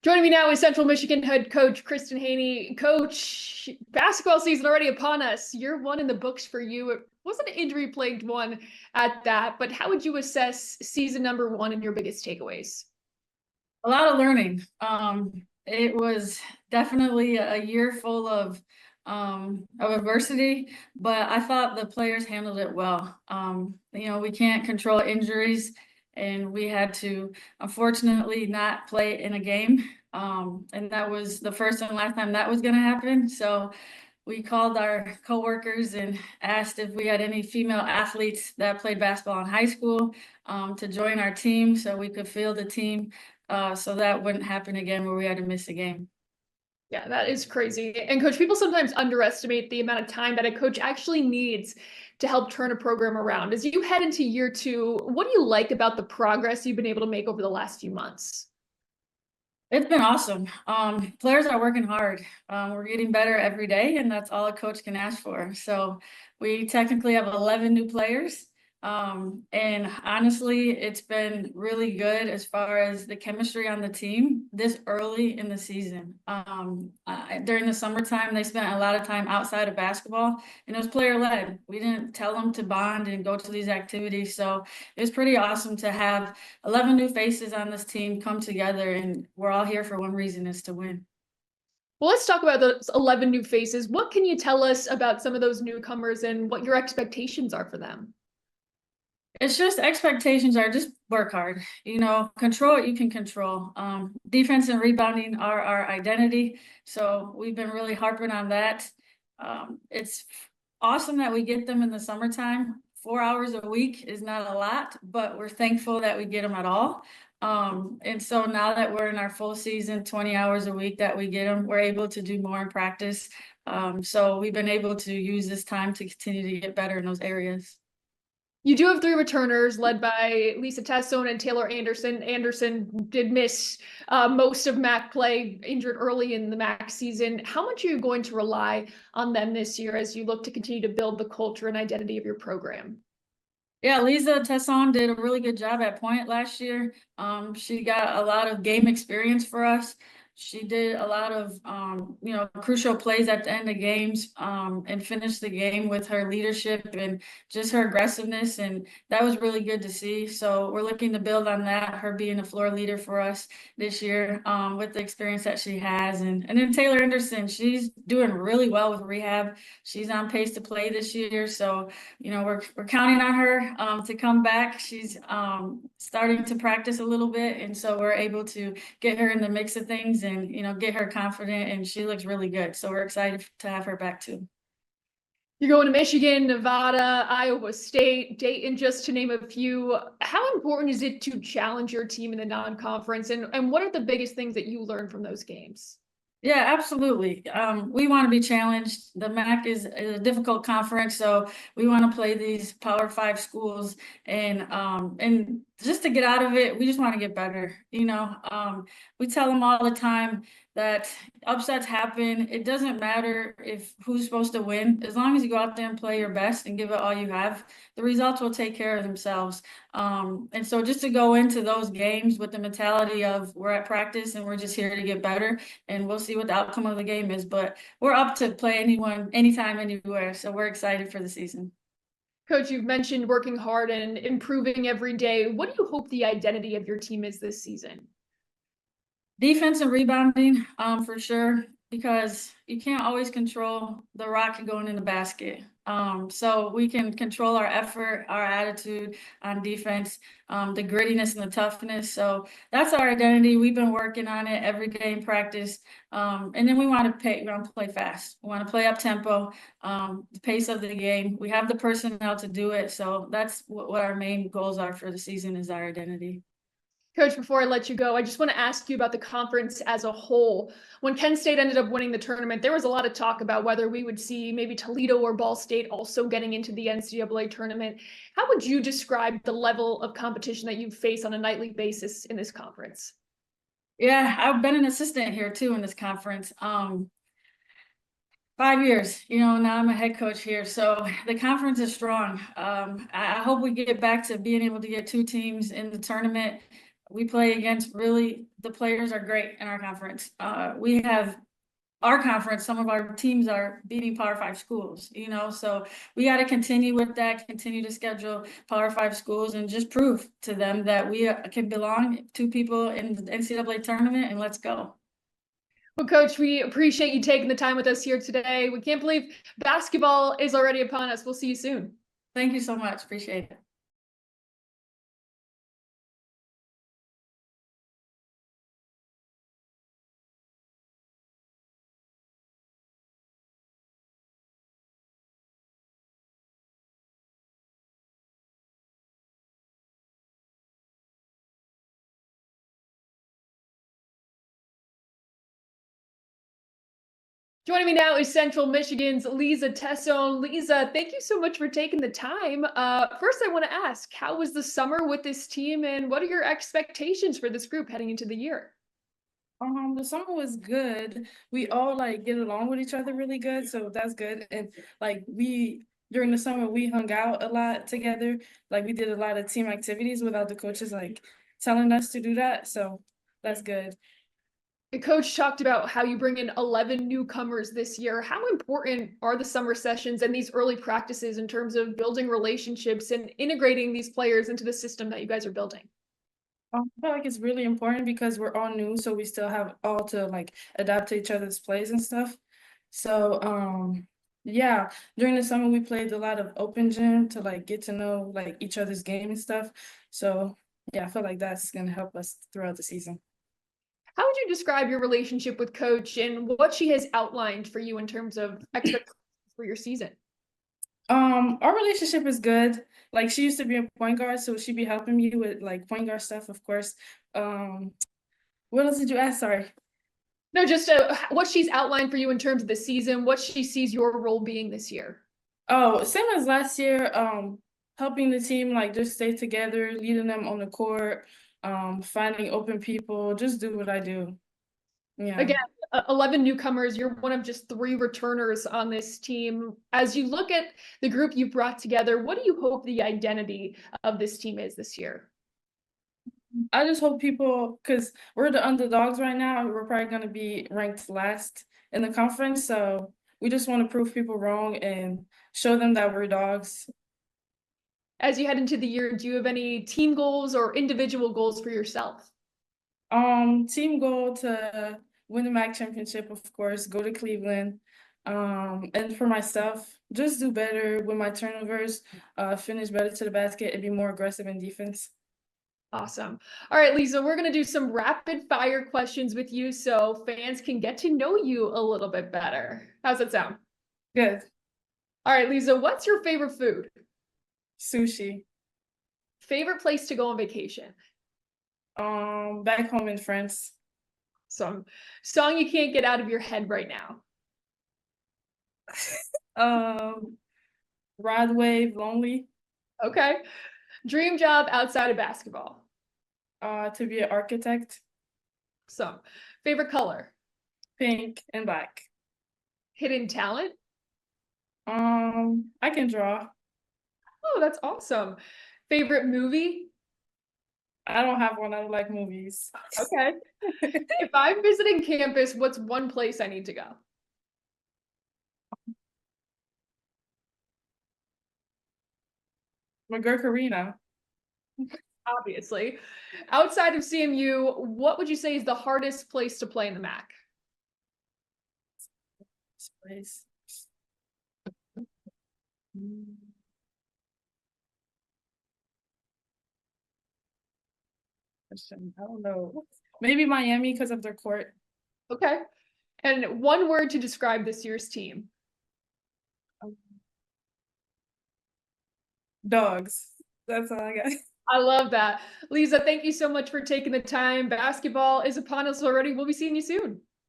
Joining me now is Central Michigan head coach Kristen Haney. Coach, basketball season already upon us. Year one in the books for you. It wasn't an injury-plagued one at that, but how would you assess season number one and your biggest takeaways? A lot of learning. It was definitely a year full of adversity, but I thought the players handled it well. We can't control injuries, and we had to unfortunately not play in a game. And that was the first and last time that was going to happen. So we called our coworkers and asked if we had any female athletes that played basketball in high school to join our team so we could field the team so that wouldn't happen again where we had to miss a game. Yeah, that is crazy. And coach, people sometimes underestimate the amount of time that a coach actually needs to help turn a program around. As you head into year two, what do you like about the progress you've been able to make over the last few months? It's been awesome. Players are working hard. We're getting better every day, and that's all a coach can ask for. So we technically have 11 new players. And honestly, it's been really good as far as the chemistry on the team this early in the season. During the summertime, they spent a lot of time outside of basketball, and it was player led. We didn't tell them to bond and go to these activities. So it was pretty awesome to have 11 new faces on this team come together, and we're all here for one reason, is to win. Well, let's talk about those 11 new faces. What can you tell us about some of those newcomers and what your expectations are for them? It's just expectations are just work hard, control what you can control. Defense and rebounding are our identity. So we've been really harping on that. It's awesome that we get them in the summertime. 4 hours a week is not a lot, but we're thankful that we get them at all. And so now that we're in our full season, 20 hours a week that we get them, we're able to do more in practice. So we've been able to use this time to continue to get better in those areas. You do have three returners led by Lisa Tassone and Taylor Anderson. Anderson did miss most of MAC play, injured early in the MAC season. How much are you going to rely on them this year as you look to continue to build the culture and identity of your program? Yeah, Lisa Tesson did a really good job at point last year. She got a lot of game experience for us. She did a lot of crucial plays at the end of games, and finished the game with her leadership and just her aggressiveness, and that was really good to see. So we're looking to build on that, her being a floor leader for us this year, with the experience that she has. And then Taylor Anderson, she's doing really well with rehab. She's on pace to play this year. So we're counting on her to come back. She's starting to practice a little bit, and so we're able to get her in the mix of things and get her confident, and she looks really good. So we're excited to have her back too. You're going to Michigan, Nevada, Iowa State, Dayton, just to name a few. How important is it to challenge your team in the non-conference, and what are the biggest things that you learned from those games? Yeah, absolutely. We want to be challenged. The MAC is a difficult conference, so we want to play these Power Five schools, and just to get out of it, we just want to get better. We tell them all the time that upsets happen. It doesn't matter if who's supposed to win, as long as you go out there and play your best and give it all you have, the results will take care of themselves. And so just to go into those games with the mentality of we're at practice and we're just here to get better, and we'll see what the outcome of the game is. But we're up to play anyone, anytime, anywhere. So we're excited for the season. Coach, you've mentioned working hard and improving every day. What do you hope the identity of your team is this season? Defense and rebounding, for sure, because you can't always control the rock going in the basket. So we can control our effort, our attitude on defense, the grittiness and the toughness. So that's our identity. We've been working on it every day in practice. And then we want to play fast. We want to play up tempo, the pace of the game. We have the personnel to do it. So that's what our main goals are for the season, is our identity. Coach, before I let you go, I just want to ask you about the conference as a whole. When Kent State ended up winning the tournament, there was a lot of talk about whether we would see maybe Toledo or Ball State also getting into the NCAA tournament. How would you describe the level of competition that you face on a nightly basis in this conference? Yeah, I've been an assistant here too in this conference. 5 years, now I'm a head coach here. So the conference is strong. I hope we get back to being able to get two teams in the tournament. We play against the players are great in our conference. We have our conference, some of our teams are beating Power 5 schools, so we got to continue with that, continue to schedule Power 5 schools and just prove to them that we can belong to people in the NCAA tournament, and let's go. Well, Coach, we appreciate you taking the time with us here today. We can't believe basketball is already upon us. We'll see you soon. Thank you so much. Appreciate it. Joining me now is Central Michigan's Lisa Tessone. Lisa, thank you so much for taking the time. First, I want to ask, how was the summer with this team, and what are your expectations for this group heading into the year? The summer was good. We all get along with each other really good, so that's good. And during the summer we hung out a lot together. We did a lot of team activities without the coaches telling us to do that. So that's good. The coach talked about how you bring in 11 newcomers this year. How important are the summer sessions and these early practices in terms of building relationships and integrating these players into the system that you guys are building? I feel like it's really important because we're all new, so we still have all to adapt to each other's plays and stuff. So yeah, during the summer we played a lot of open gym to get to know each other's game and stuff. So yeah, I feel like that's gonna help us throughout the season. How would you describe your relationship with Coach and what she has outlined for you in terms of expectations for your season? Our relationship is good. She used to be a point guard, so she'd be helping me with point guard stuff, of course. What else did you ask? Sorry. No, just what she's outlined for you in terms of the season, what she sees your role being this year. Oh, same as last year. Helping the team just stay together, leading them on the court, finding open people, just do what I do. Yeah. Again, 11 newcomers, you're one of just 3 returners on this team. As you look at the group you brought together, what do you hope the identity of this team is this year? I just hope people, because we're the underdogs right now, we're probably going to be ranked last in the conference. So we just want to prove people wrong and show them that we're dogs. As you head into the year, do you have any team goals or individual goals for yourself? Team goal to win the MAC championship, of course, go to Cleveland. And for myself, just do better with my turnovers, finish better to the basket, and be more aggressive in defense. Awesome. All right, Lisa, we're going to do some rapid fire questions with you so fans can get to know you a little bit better. How's that sound? Good. All right, Lisa, what's your favorite food? Sushi. Favorite place to go on vacation? Back home in France. Some song you can't get out of your head right now. Rod Wave, Lonely. Okay. Dream job outside of basketball? To be an architect. Some favorite color? Pink and black. Hidden talent? I can draw. Oh, that's awesome. Favorite movie? I don't have one. I don't like movies. Okay. If I'm visiting campus, what's one place I need to go? McGurk Arena. Obviously. Outside of CMU, what would you say is the hardest place to play in the MAC? This place. I don't know. Maybe Miami because of their court. Okay. And one word to describe this year's team. Dogs. That's all I got. I love that. Lisa, thank you so much for taking the time. Basketball is upon us already. We'll be seeing you soon.